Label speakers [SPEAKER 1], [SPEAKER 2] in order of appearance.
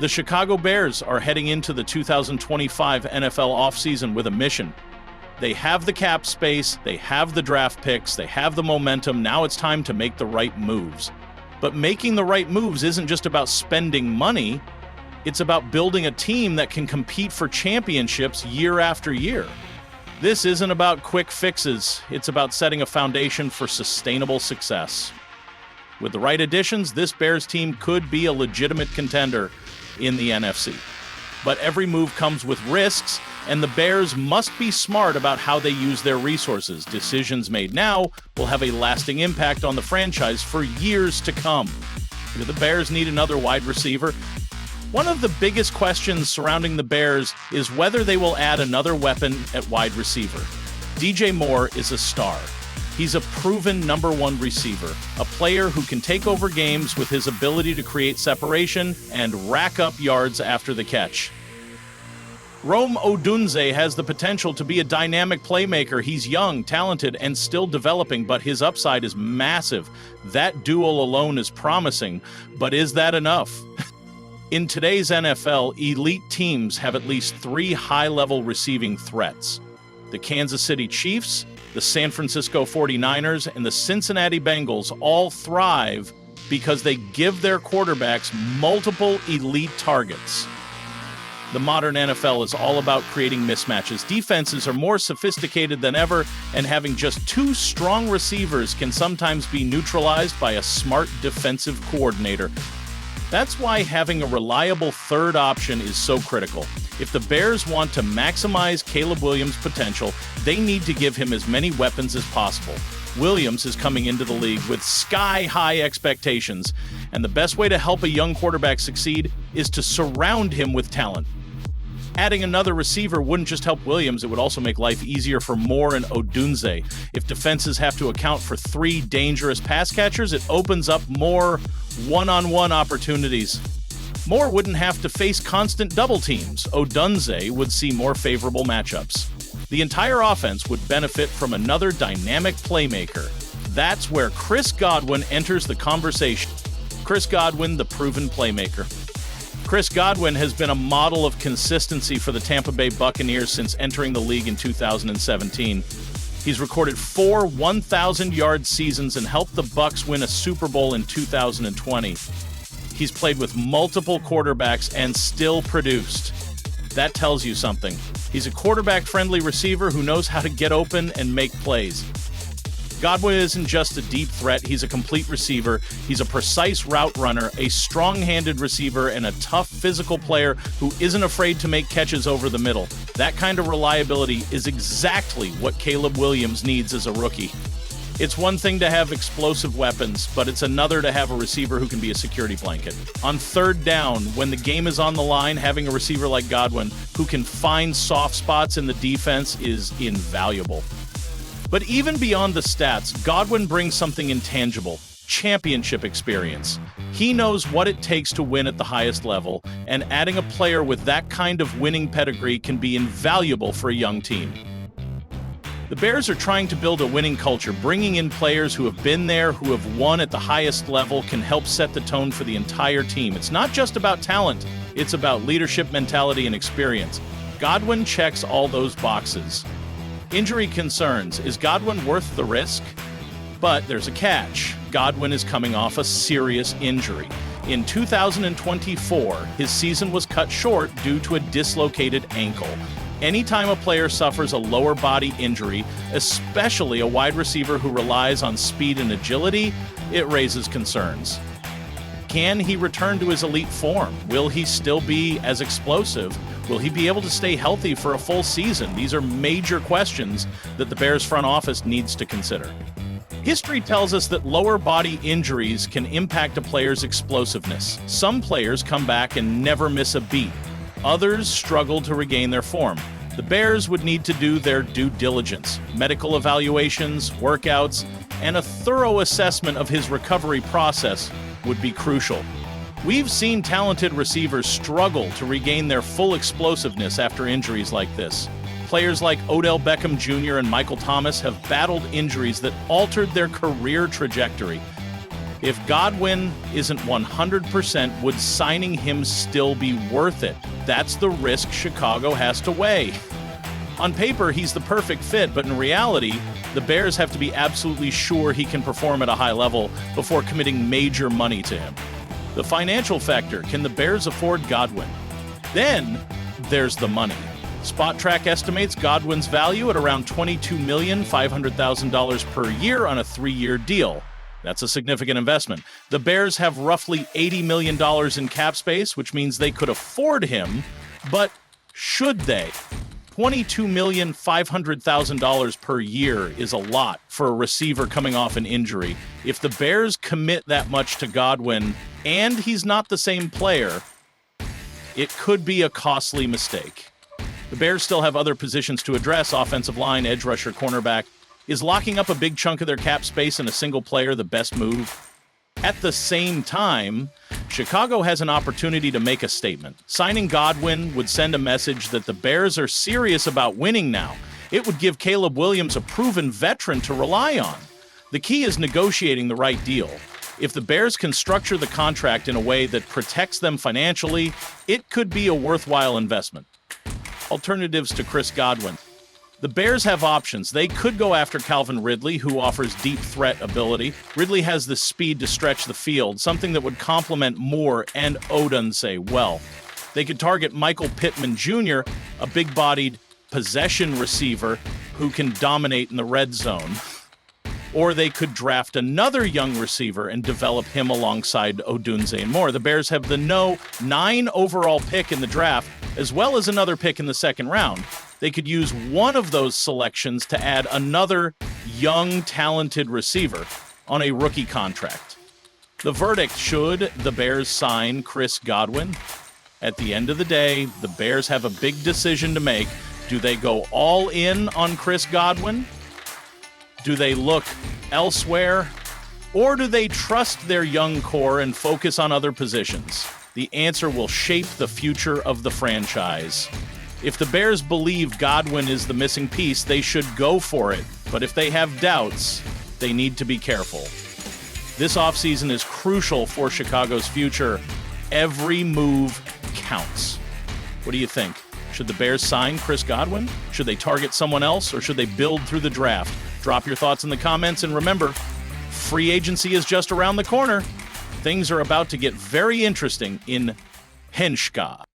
[SPEAKER 1] The Chicago Bears are heading into the 2025 NFL offseason with a mission. They have the cap space, they have the draft picks, they have the momentum. Now it's time to make the right moves. But making the right moves isn't just about spending money. It's about building a team that can compete for championships year after year. This isn't about quick fixes. It's about setting a foundation for sustainable success. With the right additions, this Bears team could be a legitimate contender in the NFC. But every move comes with risks, and the Bears must be smart about how they use their resources. Decisions made now will have a lasting impact on the franchise for years to come. Do the Bears need another wide receiver? One of the biggest questions surrounding the Bears is whether they will add another weapon at wide receiver. DJ Moore is a star. He's a proven number one receiver, a player who can take over games with his ability to create separation and rack up yards after the catch. Rome Odunze has the potential to be a dynamic playmaker. He's young, talented, and still developing, but his upside is massive. That duel alone is promising, but is that enough? In today's NFL, elite teams have at least three high-level receiving threats: the Kansas City Chiefs, the San Francisco 49ers, and the Cincinnati Bengals all thrive because they give their quarterbacks multiple elite targets. The modern NFL is all about creating mismatches. Defenses are more sophisticated than ever, and having just two strong receivers can sometimes be neutralized by a smart defensive coordinator. That's why having a reliable third option is so critical. If the Bears want to maximize Caleb Williams' potential, they need to give him as many weapons as possible. Williams is coming into the league with sky-high expectations, and the best way to help a young quarterback succeed is to surround him with talent. Adding another receiver wouldn't just help Williams, it would also make life easier for Moore and Odunze. If defenses have to account for three dangerous pass catchers, it opens up more one-on-one opportunities. Moore wouldn't have to face constant double teams. Odunze would see more favorable matchups. The entire offense would benefit from another dynamic playmaker. That's where Chris Godwin enters the conversation. Chris Godwin, the proven playmaker. Chris Godwin has been a model of consistency for the Tampa Bay Buccaneers since entering the league in 2017. He's recorded 4 1,000-yard seasons and helped the Bucs win a Super Bowl in 2020. He's played with multiple quarterbacks and still produced. That tells you something. He's a quarterback-friendly receiver who knows how to get open and make plays. Godwin isn't just a deep threat, he's a complete receiver. He's a precise route runner, a strong-handed receiver, and a tough physical player who isn't afraid to make catches over the middle. That kind of reliability is exactly what Caleb Williams needs as a rookie. It's one thing to have explosive weapons, but it's another to have a receiver who can be a security blanket. On third down, when the game is on the line, having a receiver like Godwin who can find soft spots in the defense is invaluable. But even beyond the stats, Godwin brings something intangible: championship experience. He knows what it takes to win at the highest level, and adding a player with that kind of winning pedigree can be invaluable for a young team. The Bears are trying to build a winning culture. Bringing in players who have been there, who have won at the highest level, can help set the tone for the entire team. It's not just about talent, it's about leadership, mentality, and experience. Godwin checks all those boxes. Injury concerns. Is Godwin worth the risk? But there's a catch. Godwin is coming off a serious injury. In 2024, his season was cut short due to a dislocated ankle. Anytime a player suffers a lower body injury, especially a wide receiver who relies on speed and agility, it raises concerns. Can he return to his elite form? Will he still be as explosive? Will he be able to stay healthy for a full season? These are major questions that the Bears front office needs to consider. History tells us that lower body injuries can impact a player's explosiveness. Some players come back and never miss a beat. Others struggle to regain their form. The Bears would need to do their due diligence: medical evaluations, workouts, and a thorough assessment of his recovery process would be crucial. We've seen talented receivers struggle to regain their full explosiveness after injuries like this. Players like Odell Beckham Jr. and Michael Thomas have battled injuries that altered their career trajectory. If Godwin isn't 100%, would signing him still be worth it? That's the risk Chicago has to weigh. On paper, he's the perfect fit, but in reality, the Bears have to be absolutely sure he can perform at a high level before committing major money to him. The financial factor: can the Bears afford Godwin? Then there's the money. SpotTrack estimates Godwin's value at around $22,500,000 per year on a 3-year deal. That's a significant investment. The Bears have roughly $80 million in cap space, which means they could afford him, but should they? $22,500,000 per year is a lot for a receiver coming off an injury. If the Bears commit that much to Godwin and he's not the same player, it could be a costly mistake. The Bears still have other positions to address: offensive line, edge rusher, cornerback. Is locking up a big chunk of their cap space in a single player the best move? At the same time, Chicago has an opportunity to make a statement. Signing Godwin would send a message that the Bears are serious about winning now. It would give Caleb Williams a proven veteran to rely on. The key is negotiating the right deal. If the Bears can structure the contract in a way that protects them financially, it could be a worthwhile investment. Alternatives to Chris Godwin. The Bears have options. They could go after Calvin Ridley, who offers deep threat ability. Ridley has the speed to stretch the field, something that would complement Moore and Odunze well. They could target Michael Pittman Jr., a big-bodied possession receiver who can dominate in the red zone. Or they could draft another young receiver and develop him alongside Odunze and Moore. The Bears have the 9 overall pick in the draft, as well as another pick in the second round. They could use one of those selections to add another young, talented receiver on a rookie contract. The verdict: should the Bears sign Chris Godwin? At the end of the day, the Bears have a big decision to make. Do they go all in on Chris Godwin? Do they look elsewhere? Or do they trust their young core and focus on other positions? The answer will shape the future of the franchise. If the Bears believe Godwin is the missing piece, they should go for it. But if they have doubts, they need to be careful. This offseason is crucial for Chicago's future. Every move counts. What do you think? Should the Bears sign Chris Godwin? Should they target someone else, or should they build through the draft? Drop your thoughts in the comments, and remember, free agency is just around the corner. Things are about to get very interesting in Henschka.